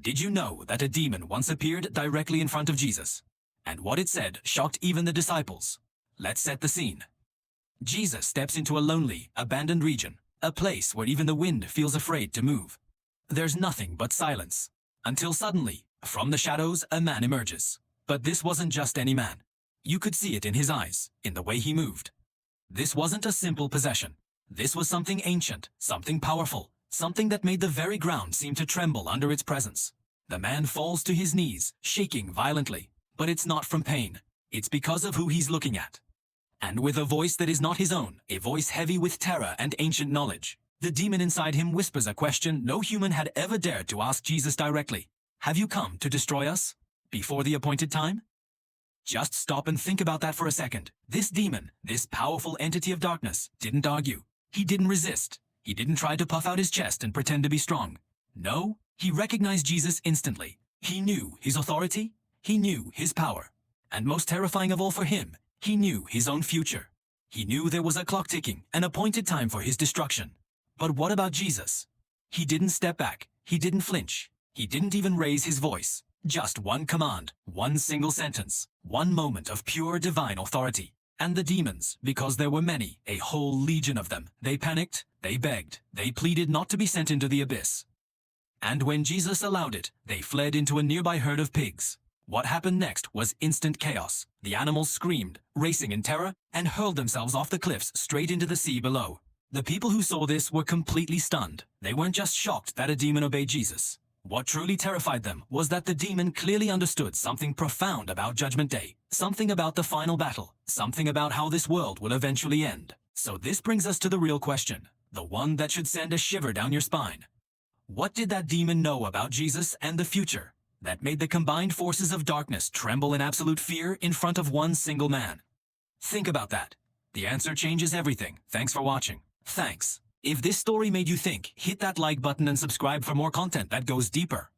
Did you know that a demon once appeared directly in front of Jesus? And what it said shocked even the disciples. Let's set the scene. Jesus steps into a lonely, abandoned region, a place where even the wind feels afraid to move. There's nothing but silence. Until suddenly, from the shadows, a man emerges. But this wasn't just any man. You could see it in his eyes, in the way he moved. This wasn't a simple possession. This was something ancient, something powerful, something that made the very ground seem to tremble under its presence. The man falls to his knees, shaking violently. But it's not from pain. It's because of who he's looking at. And with a voice that is not his own, a voice heavy with terror and ancient knowledge, the demon inside him whispers a question no human had ever dared to ask Jesus directly. Have you come to destroy us? Before the appointed time? Just stop and think about that for a second. This demon, this powerful entity of darkness, didn't argue. He didn't resist. He didn't try to puff out his chest and pretend to be strong. No, he recognized Jesus instantly. He knew his authority. He knew his power. And most terrifying of all for him, he knew his own future. He knew there was a clock ticking, an appointed time for his destruction. But what about Jesus? He didn't step back. He didn't flinch. He didn't even raise his voice. Just one command, one single sentence, one moment of pure divine authority. And the demons, because there were many, a whole legion of them, they panicked, they begged, they pleaded not to be sent into the abyss. And when Jesus allowed it, they fled into a nearby herd of pigs. What happened next was instant chaos. The animals screamed, racing in terror, and hurled themselves off the cliffs straight into the sea below. The people who saw this were completely stunned. They weren't just shocked that a demon obeyed Jesus. What truly terrified them was that the demon clearly understood something profound about Judgment Day, something about the final battle, something about how this world will eventually end. So this brings us to the real question, the one that should send a shiver down your spine. What did that demon know about Jesus and the future that made the combined forces of darkness tremble in absolute fear in front of one single man? Think about that. The answer changes everything. Thanks for watching. Thanks. If this story made you think, hit that like button and subscribe for more content that goes deeper.